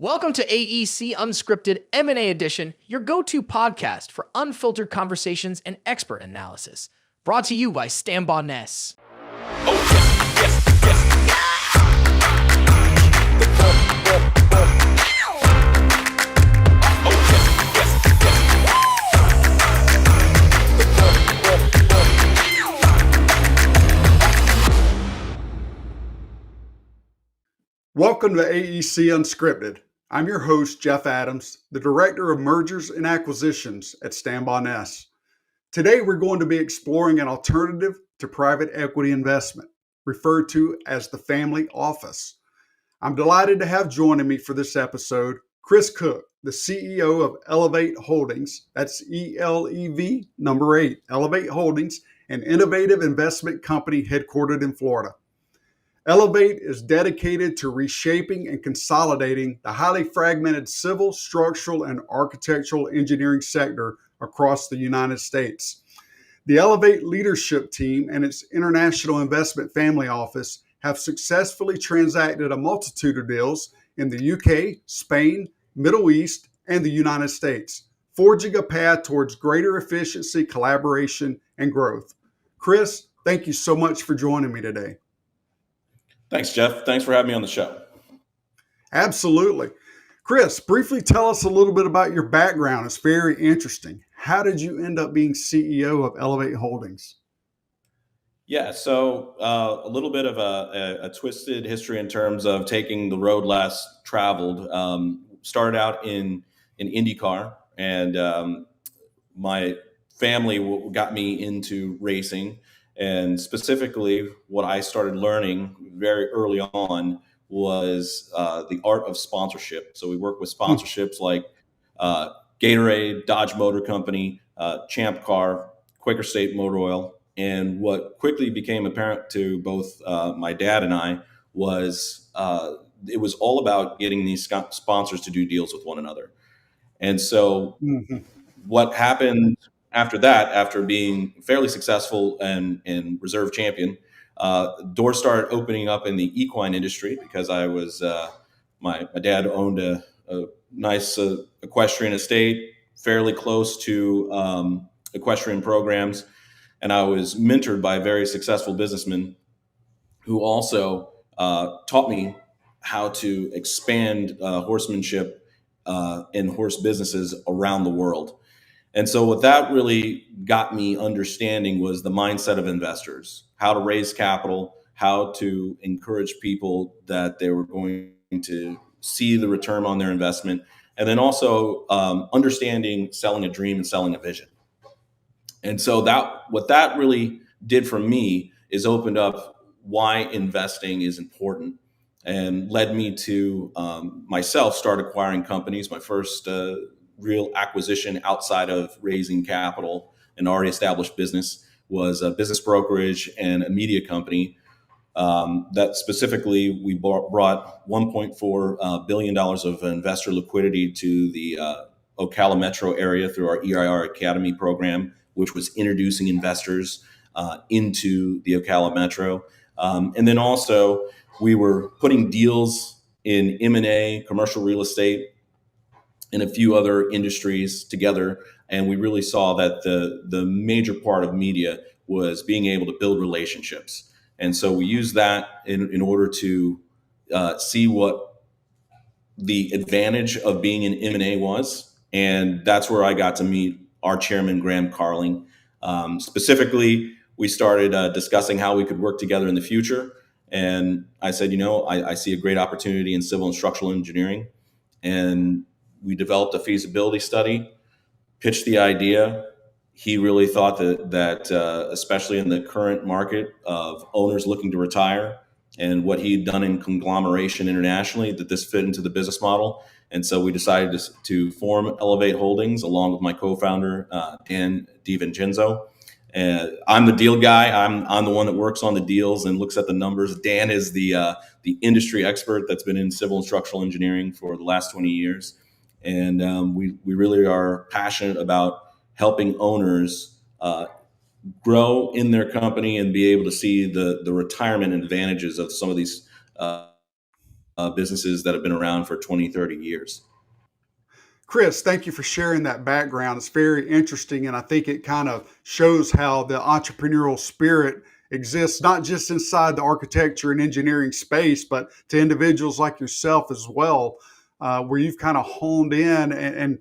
Welcome to AEC Unscripted M&A Edition, your go-to podcast for unfiltered conversations and expert analysis. Brought to you by Ness. Welcome to AEC Unscripted. I'm your host, Jeff Adams, the Director of Mergers and Acquisitions at Ness. Today, we're going to be exploring an alternative to private equity investment, referred to as the family office. I'm delighted to have joining me for this episode, Chris Cook, the CEO of ELEV8 Holdings, that's ELEV number 8, ELEV8 Holdings, an innovative investment company headquartered in Florida. ELEV8 is dedicated to reshaping and consolidating the highly fragmented civil, structural, and architectural engineering sector across the United States. The ELEV8 leadership team and its international investment family office have successfully transacted a multitude of deals in the UK, Spain, Middle East, and the United States, forging a path towards greater efficiency, collaboration, and growth. Chris, thank you so much for joining me today. Thanks, Jeff. Thanks for having me on the show. Absolutely. Chris, briefly tell us a little bit about your background. It's very interesting. How did you end up being CEO of ELEV8 Holdings? Yeah, so a little bit of a twisted history in terms of taking the road less traveled. Started out in IndyCar, and my family got me into racing. And specifically, what I started learning very early on was the art of sponsorship. So we work with sponsorships like Gatorade, Dodge Motor Company, Champ Car, Quaker State Motor Oil. And what quickly became apparent to both my dad and I was it was all about getting these sponsors to do deals with one another. And so what happened after that, after being fairly successful and reserve champion, doors started opening up in the equine industry because I was my dad owned a nice equestrian estate fairly close to equestrian programs, and I was mentored by a very successful businessman who also taught me how to expand horsemanship and horse businesses around the world. And so what that really got me understanding was the mindset of investors, how to raise capital, how to encourage people that they were going to see the return on their investment, and then also understanding selling a dream and selling a vision. And so what that really did for me is opened up why investing is important and led me to myself start acquiring companies. My first real acquisition outside of raising capital, an already established business, was a business brokerage and a media company that specifically we brought $1.4 billion of investor liquidity to the Ocala metro area through our EIR Academy program, which was introducing investors into the Ocala metro. And then also we were putting deals in M&A, commercial real estate, and a few other industries together. And we really saw that the major part of media was being able to build relationships. And so we used that in order to see what the advantage of being in M&A was. And that's where I got to meet our chairman, Graham Carling. Specifically, we started discussing how we could work together in the future. And I said, I see a great opportunity in civil and structural engineering. And we developed a feasibility study, pitched the idea. He really thought that especially in the current market of owners looking to retire and what he'd done in conglomeration internationally, that this fit into the business model. And so we decided to form ELEV8 Holdings along with my co-founder, Dan DiVincenzo. And I'm the deal guy. I'm the one that works on the deals and looks at the numbers. Dan is the industry expert that's been in civil and structural engineering for the last 20 years. And we really are passionate about helping owners grow in their company and be able to see the retirement advantages of some of these businesses that have been around for 20, 30 years. Chris, thank you for sharing that background. It's very interesting, and I think it kind of shows how the entrepreneurial spirit exists, not just inside the architecture and engineering space, but to individuals like yourself as well, where you've kind of honed in and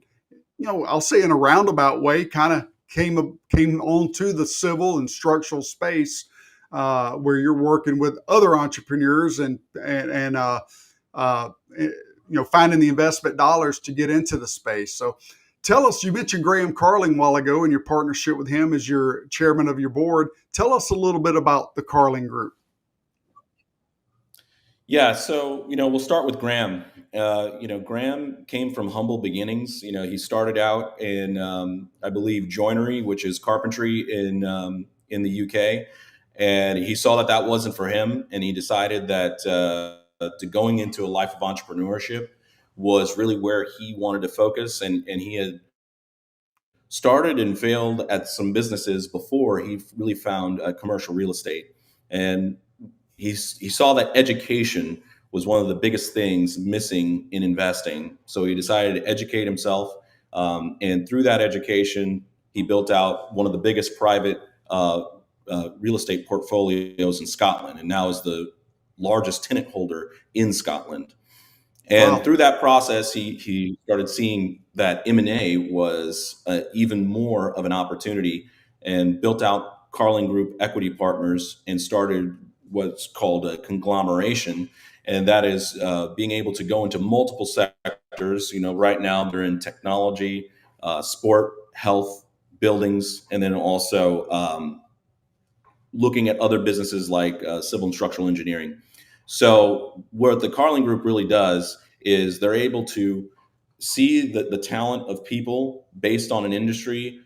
I'll say in a roundabout way, kind of came on to the civil and structural space, where you're working with other entrepreneurs and finding the investment dollars to get into the space. So tell us, you mentioned Graham Carling a while ago and your partnership with him as your chairman of your board. Tell us a little bit about the Carling Group. Yeah, so we'll start with Graham. Graham came from humble beginnings. He started out in, I believe, joinery, which is carpentry in the UK, and he saw that wasn't for him, and he decided that to going into a life of entrepreneurship was really where he wanted to focus, and he had started and failed at some businesses before he really found commercial real estate, and he saw that education was one of the biggest things missing in investing. So he decided to educate himself. And through that education, he built out one of the biggest private real estate portfolios in Scotland, and now is the largest tenant holder in Scotland. And Wow. through that process, he started seeing that M&A was even more of an opportunity, and built out Carling Group Equity Partners and started what's called a conglomeration. And that is being able to go into multiple sectors. Right now they're in technology, sport, health, buildings, and then also looking at other businesses like civil and structural engineering. So what the Carling Group really does is they're able to see the talent of people based on an industry,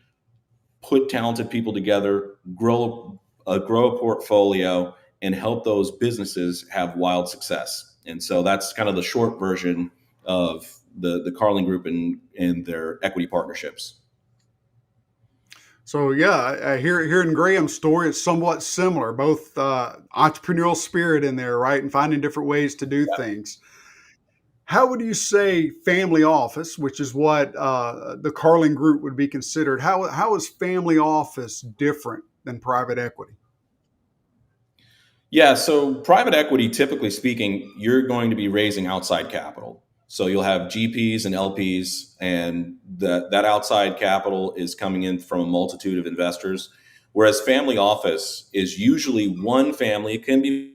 put talented people together, grow a portfolio, and help those businesses have wild success. And so that's kind of the short version of the Carling Group and their equity partnerships. So yeah, I hear in Graham's story, it's somewhat similar, both entrepreneurial spirit in there, right? And finding different ways to do things. How would you say family office, which is what the Carling Group would be considered, how is family office different than private equity? Yeah, so private equity, typically speaking, you're going to be raising outside capital. So you'll have GPs and LPs, and that outside capital is coming in from a multitude of investors. Whereas family office is usually one family. It can be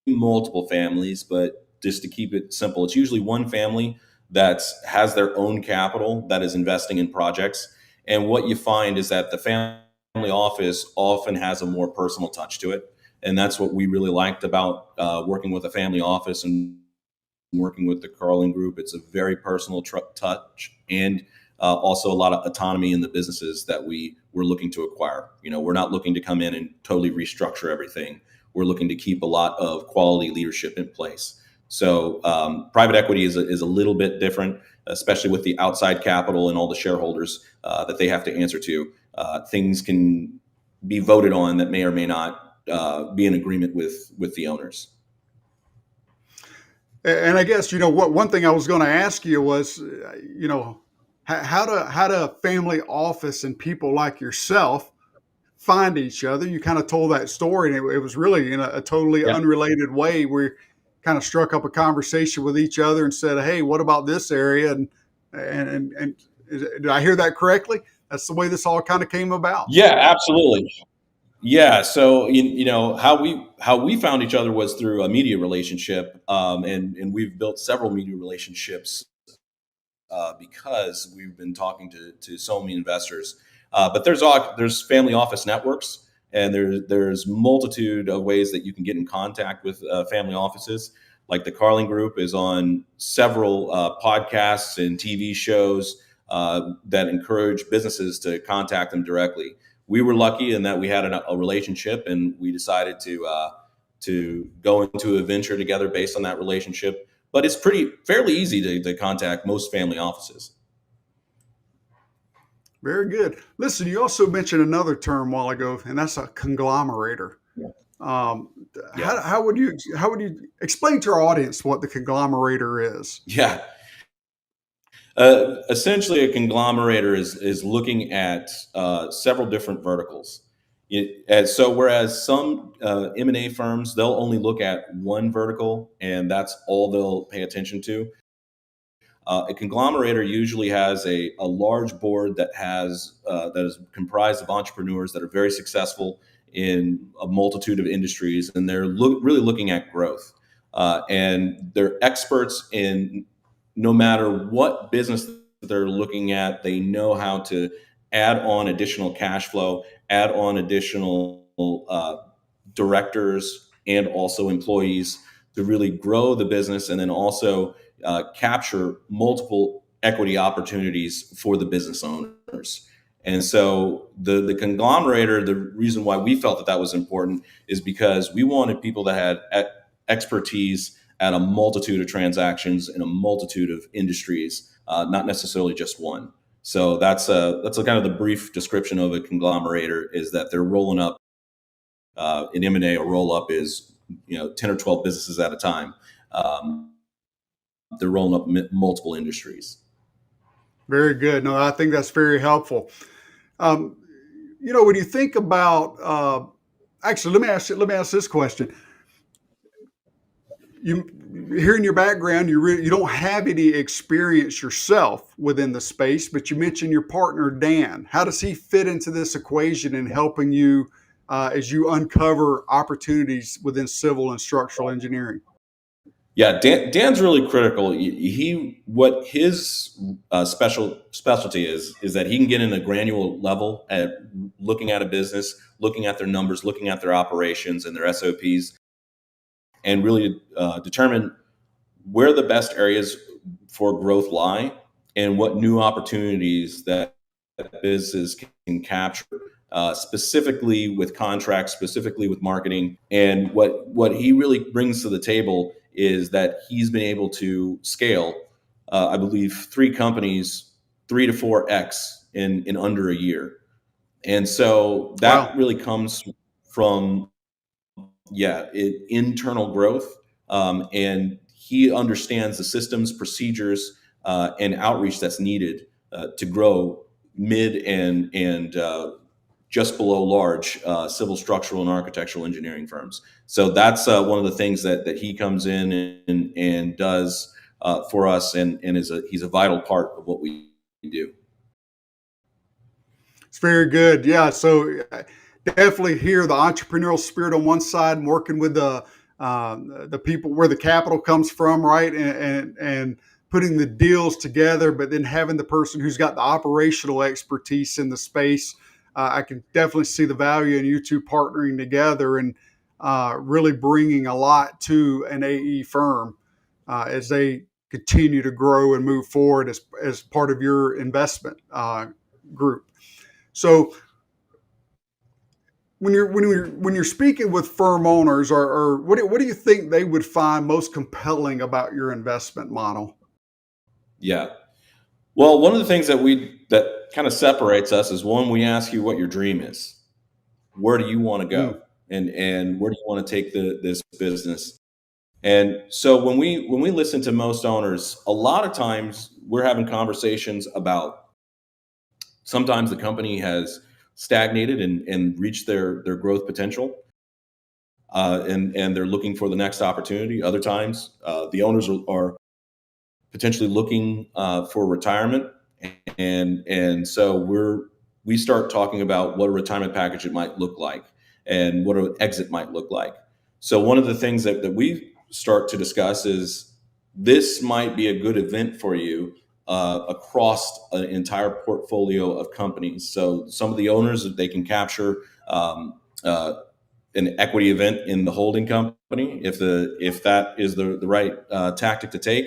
multiple families, but just to keep it simple, it's usually one family that has their own capital that is investing in projects. And what you find is that the family office often has a more personal touch to it. And that's what we really liked about working with a family office and working with the Carling Group. It's a very personal touch, and also a lot of autonomy in the businesses that we're looking to acquire. We're not looking to come in and totally restructure everything. We're looking to keep a lot of quality leadership in place. So private equity is a little bit different, especially with the outside capital and all the shareholders that they have to answer to. Things can be voted on that may or may not be in agreement with the owners. And I guess, what one thing I was going to ask you was, how do a family office and people like yourself find each other? You kind of told that story, and it was really in a totally Yeah. unrelated way. We kind of struck up a conversation with each other and said, "Hey, what about this area?" And did I hear that correctly? That's the way this all kind of came about. Yeah, absolutely. Yeah, so how we found each other was through a media relationship, and we've built several media relationships because we've been talking to so many investors. But there's family office networks, and there's multitude of ways that you can get in contact with family offices. Like the Carling Group is on several podcasts and TV shows that encourage businesses to contact them directly. We were lucky in that we had a relationship, and we decided to go into a venture together based on that relationship. But it's fairly easy to contact most family offices. Very good. Listen, you also mentioned another term a while ago, and that's a conglomerator. Yeah. How would you explain to our audience what the conglomerator is? Yeah. Essentially, a conglomerator is looking at several different verticals. So whereas some M&A firms, they'll only look at one vertical and that's all they'll pay attention to. A conglomerator usually has a large board that is comprised of entrepreneurs that are very successful in a multitude of industries, and they're really looking at growth. And they're experts in no matter what business they're looking at. They know how to add on additional cash flow, add on additional directors, and also employees to really grow the business, and then also capture multiple equity opportunities for the business owners. And so the conglomerator, the reason why we felt that was important is because we wanted people that had expertise at a multitude of transactions in a multitude of industries, not necessarily just one. So that's a kind of the brief description of a conglomerator, is that they're rolling up in M&A. A roll up is 10 or 12 businesses at a time. They're rolling up multiple industries. Very good. No, I think that's very helpful. When you think about, actually, let me ask this question. Hearing your background, you don't have any experience yourself within the space, but you mentioned your partner Dan. How does he fit into this equation in helping you as you uncover opportunities within civil and structural engineering? Yeah, Dan's really critical. What his specialty is that he can get in a granular level at looking at a business, looking at their numbers, looking at their operations and their SOPs, and really determine where the best areas for growth lie and what new opportunities that business can capture, specifically with contracts, specifically with marketing. And what he really brings to the table is that he's been able to scale, I believe, 3 companies 3 to 4x in under a year. And so that really comes from internal growth, and he understands the systems, procedures, and outreach that's needed to grow mid and just below large civil, structural, and architectural engineering firms. So that's one of the things that he comes in and does for us, and he's a vital part of what we do. It's very good. Yeah. So definitely hear the entrepreneurial spirit on one side, and working with the people where the capital comes from, right? And putting the deals together, but then having the person who's got the operational expertise in the space. I can definitely see the value in you two partnering together and really bringing a lot to an AE firm as they continue to grow and move forward as part of your investment group. So when you're speaking with firm owners, or what do you think they would find most compelling about your investment model? Yeah. Well, one of the things that kind of separates us is, one, we ask you what your dream is. Where do you want to go, and where do you want to take this business? And so when we listen to most owners, a lot of times we're having conversations about, sometimes the company has stagnated and reached their growth potential, and they're looking for the next opportunity. Other times, the owners are potentially looking for retirement, and so we start talking about what a retirement package it might look like and what an exit might look like. So one of the things that we start to discuss is, this might be a good event for you across an entire portfolio of companies. So some of the owners, they can capture an equity event in the holding company if that is the right tactic to take.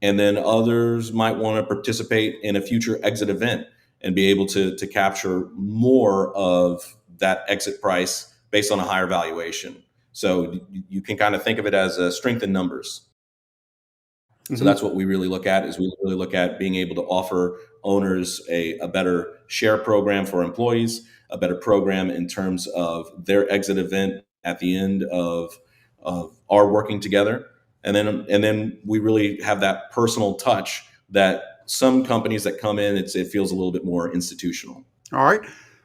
And then others might want to participate in a future exit event and be able to capture more of that exit price based on a higher valuation. So you can kind of think of it as a strength in numbers. Mm-hmm. So that's what we really look at, is we really look at being able to offer owners a better share program for employees, a better program in terms of their exit event at the end of our working together. And then we really have that personal touch that some companies that come in, it feels a little bit more institutional. All right.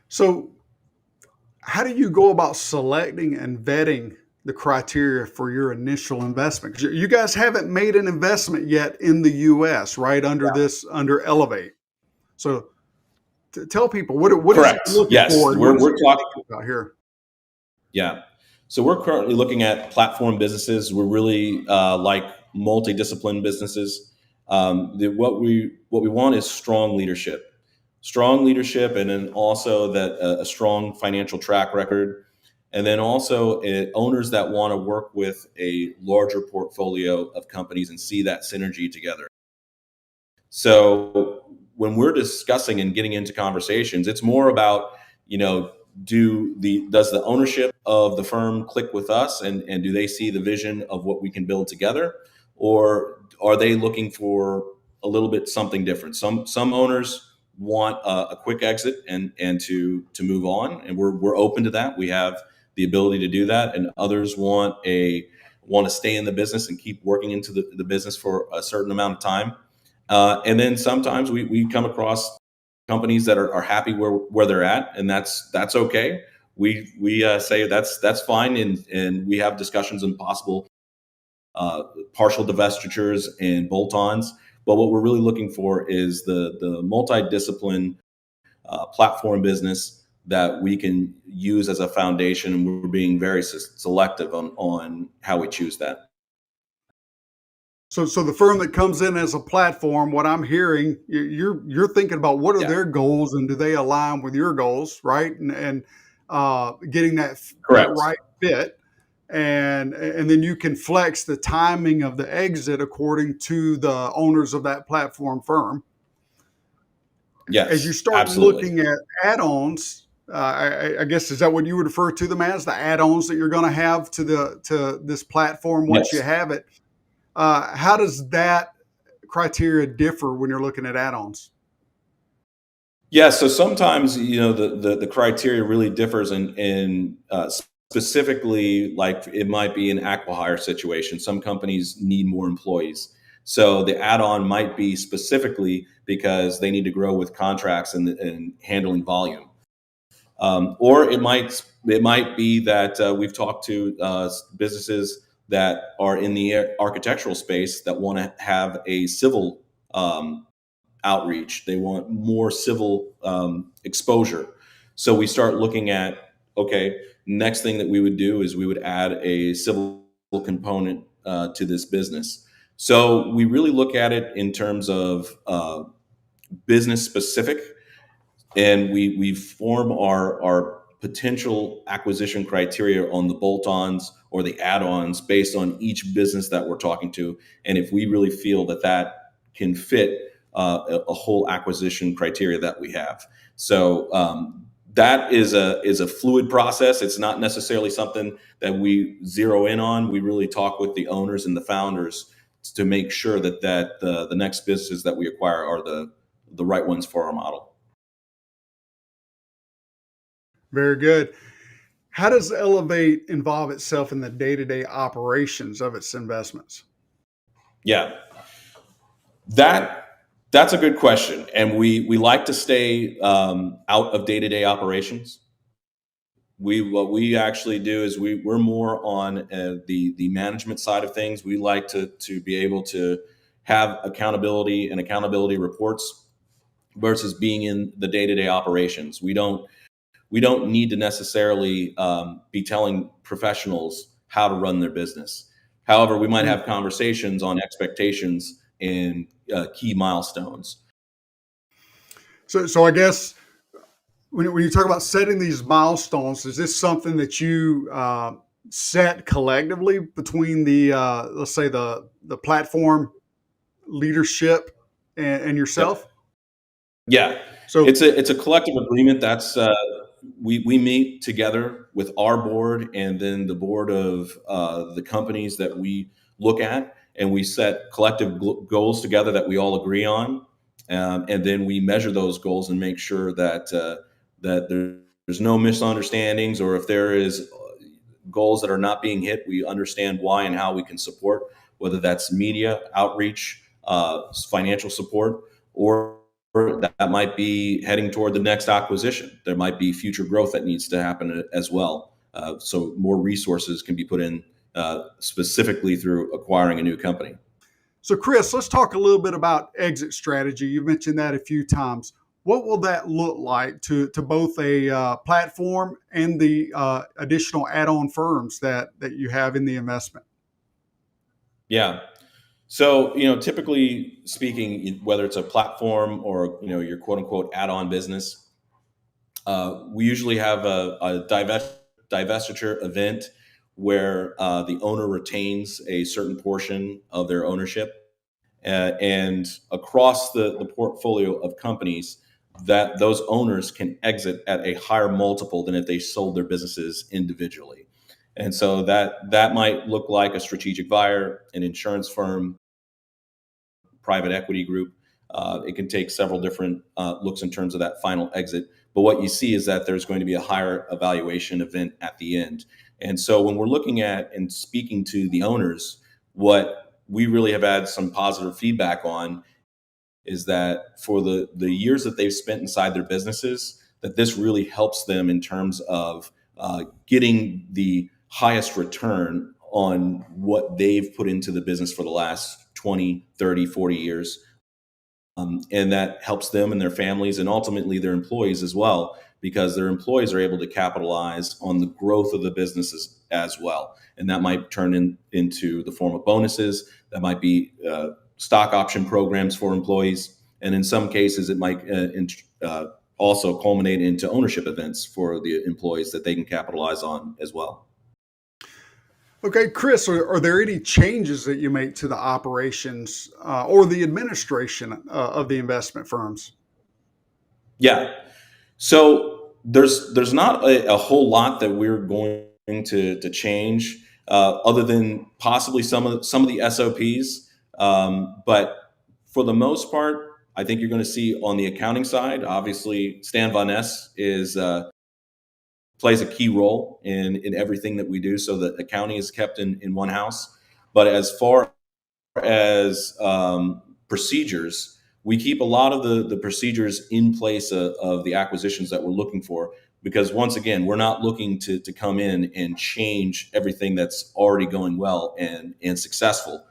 So how do you go about selecting and vetting the criteria for your initial investment? 'Cause you guys haven't made an investment yet in the US, right? Under ELEV8. So tell people what Correct. is it looking Yes, for and we're what is talking about here. Yeah. So we're currently looking at platform businesses. We're really like multidiscipline businesses. What we want is strong leadership, and then also that a strong financial track record, and then also owners that want to work with a larger portfolio of companies and see that synergy together. So when we're discussing and getting into conversations, it's more about, does the ownership of the firm click with us, and do they see the vision of what we can build together, or are they looking for a little bit something different? Some to want a quick exit and to move on, and we're open to that. We have the ability to do that, and others want to stay in the business and keep working into the business for a certain amount of time. And then sometimes we come across companies that are happy where they're at, and that's okay. We say that's fine, and we have discussions on possible partial divestitures and bolt-ons. But what we're really looking for is the multidiscipline platform business that we can use as a foundation, and we're being very selective on how we choose that. So the firm that comes in as a platform, what I'm hearing, you're thinking about what are their goals and do they align with your goals, right? And getting that right fit, and then you can flex the timing of the exit according to the owners of that platform firm. Yes, as you start looking at add-ons, I guess, is that what you would refer to them as, the add-ons that you're going to have to this platform once you have it? How does that criteria differ when you're looking at add-ons? Yeah, so sometimes the criteria really differs in specifically, like it might be an acqui-hire situation. Some companies need more employees, so the add-on might be specifically because they need to grow with contracts and handling volume, or it might be that we've talked to businesses that are in the architectural space that want to have a civil outreach. They want more civil exposure. So we start looking at, okay, next thing that we would do is we would add a civil component to this business. So we really look at it in terms of business specific, and we form our potential acquisition criteria on the bolt-ons or the add-ons based on each business that we're talking to, and if we really feel that can fit a whole acquisition criteria that we have. So that is a fluid process. It's not necessarily something that we zero in on. We really talk with the owners and the founders to make sure that the next businesses that we acquire are the right ones for our model. Very good. How does ELEV8 involve itself in the day-to-day operations of its investments? Yeah, that's a good question, and we like to stay out of day-to-day operations. What we actually do is we're more on the management side of things. We like to be able to have accountability and accountability reports versus being in the day-to-day operations. We don't need to necessarily be telling professionals how to run their business. However, we might have conversations on expectations and key milestones. So I guess when you talk about setting these milestones, is this something that you set collectively between the let's say the platform leadership and yourself? Yep. Yeah. So it's a collective agreement. That's we meet together with our board and then the board of the companies that we look at, and we set collective goals together that we all agree on, and then we measure those goals and make sure that there's no misunderstandings, or if there is, goals that are not being hit, we understand why and how we can support, whether that's media outreach, financial support, or that might be heading toward the next acquisition. There might be future growth that needs to happen as well. So more resources can be put in specifically through acquiring a new company. So, Chris, let's talk a little bit about exit strategy. You mentioned that a few times. What will that look like to both a platform and the additional add-on firms that you have in the investment? Yeah. So, typically speaking, whether it's a platform or, your quote unquote add-on business, we usually have a divestiture event where the owner retains a certain portion of their ownership. And across the portfolio of companies, that those owners can exit at a higher multiple than if they sold their businesses individually. And so that might look like a strategic buyer, an insurance firm, private equity group. It can take several different looks in terms of that final exit. But what you see is that there's going to be a higher evaluation event at the end. And so when we're looking at and speaking to the owners, what we really have had some positive feedback on is that for the years that they've spent inside their businesses, that this really helps them in terms of getting the highest return on what they've put into the business for the last 20, 30, 40 years. And that helps them and their families and ultimately their employees as well, because their employees are able to capitalize on the growth of the businesses as well. And that might turn into the form of bonuses. That might be stock option programs for employees. And in some cases, it might also culminate into ownership events for the employees that they can capitalize on as well. Okay, Chris, are there any changes that you make to the operations or the administration of the investment firms? Yeah. So there's not a whole lot that we're going to change other than possibly some of the SOPs. But for the most part, I think you're going to see on the accounting side, obviously, Stan Van Ness plays a key role in everything that we do. So the accounting is kept in one house. But as far as procedures, we keep a lot of the procedures in place of the acquisitions that we're looking for. Because once again, we're not looking to come in and change everything that's already going well and successful.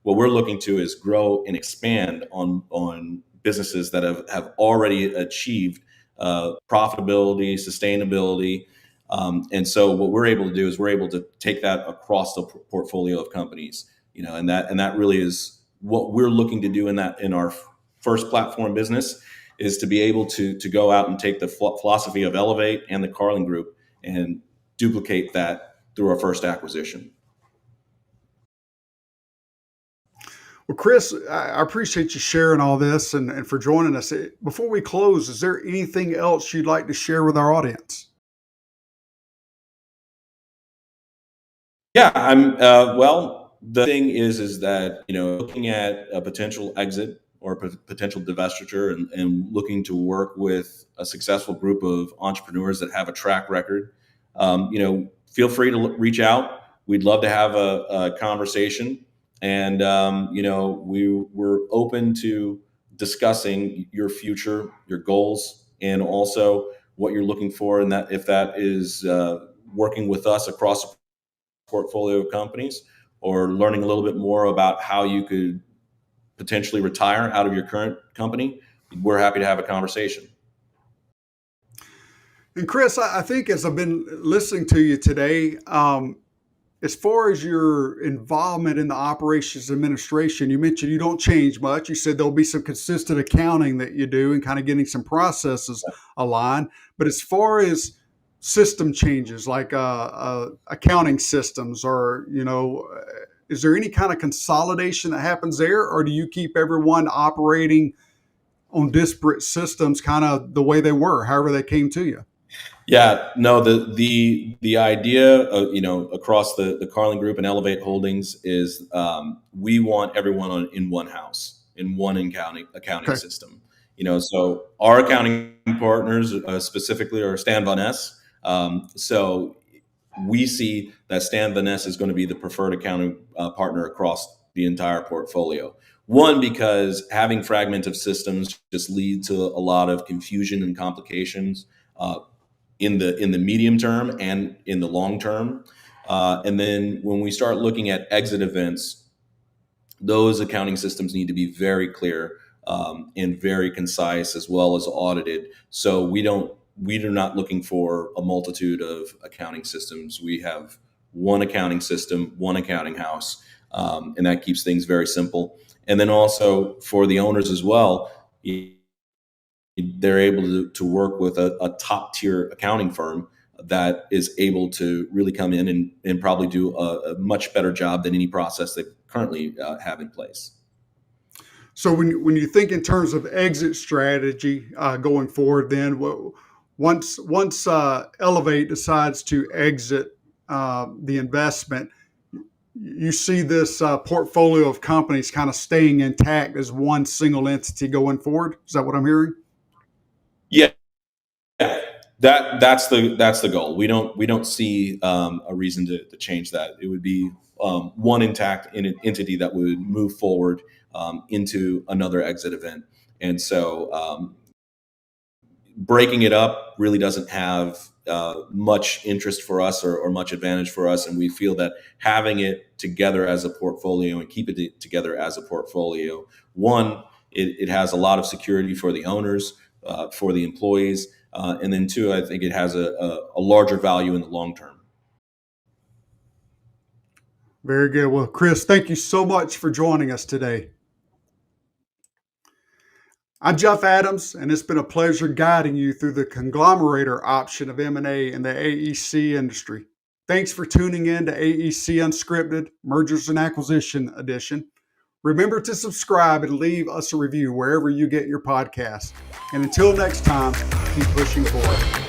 What we're looking to is grow and expand on businesses that have already achieved profitability, sustainability. And so what we're able to do is we're able to take that across the portfolio of companies, and that really is what we're looking to do in our first platform business, is to be able to go out and take the philosophy of ELEV8 and the Carling Group and duplicate that through our first acquisition. Well, Chris, I appreciate you sharing all this and for joining us. Before we close, is there anything else you'd like to share with our audience? Yeah, well, the thing is that, looking at a potential exit or a potential divestiture and looking to work with a successful group of entrepreneurs that have a track record, feel free to reach out. We'd love to have a conversation. And, we're open to discussing your future, your goals, and also what you're looking for. And that if that is working with us across a portfolio of companies, or learning a little bit more about how you could potentially retire out of your current company, we're happy to have a conversation. And Chris, I think as I've been listening to you today, as far as your involvement in the operations administration, you mentioned you don't change much. You said there'll be some consistent accounting that you do and kind of getting some processes aligned. But as far as system changes like accounting systems, or is there any kind of consolidation that happens there, or do you keep everyone operating on disparate systems kind of the way they were, however they came to you? Yeah, no, the idea of, across the Carling Group and ELEV8 Holdings is we want everyone in one house, in one accounting Okay. system. So our accounting partners specifically are Stan Van Ness. So we see that Stan Van Ness is going to be the preferred accounting partner across the entire portfolio. One, because having fragmented systems just lead to a lot of confusion and complications in the medium term and in the long term. And then when we start looking at exit events, those accounting systems need to be very clear and very concise, as well as audited. So we are not looking for a multitude of accounting systems. We have one accounting system, one accounting house, and that keeps things very simple. And then also for the owners as well, they're able to work with a top tier accounting firm that is able to really come in and probably do a much better job than any process they currently have in place. So when you think in terms of exit strategy going forward, then once ELEV8 decides to exit the investment, you see this portfolio of companies kind of staying intact as one single entity going forward. Is that what I'm hearing? Yeah, that's the goal. We don't see a reason to change that. It would be one intact entity that would move forward into another exit event. And so breaking it up really doesn't have much interest for us or much advantage for us. And we feel that having it together as a portfolio and keep it together as a portfolio, one, it has a lot of security for the owners, for the employees. And then two, I think it has a larger value in the long term. Very good. Well, Chris, thank you so much for joining us today. I'm Jeff Adams, and it's been a pleasure guiding you through the conglomerator option of M&A in the AEC industry. Thanks for tuning in to AEC Unscripted Mergers and Acquisition Edition. Remember to subscribe and leave us a review wherever you get your podcasts. And until next time, keep pushing forward.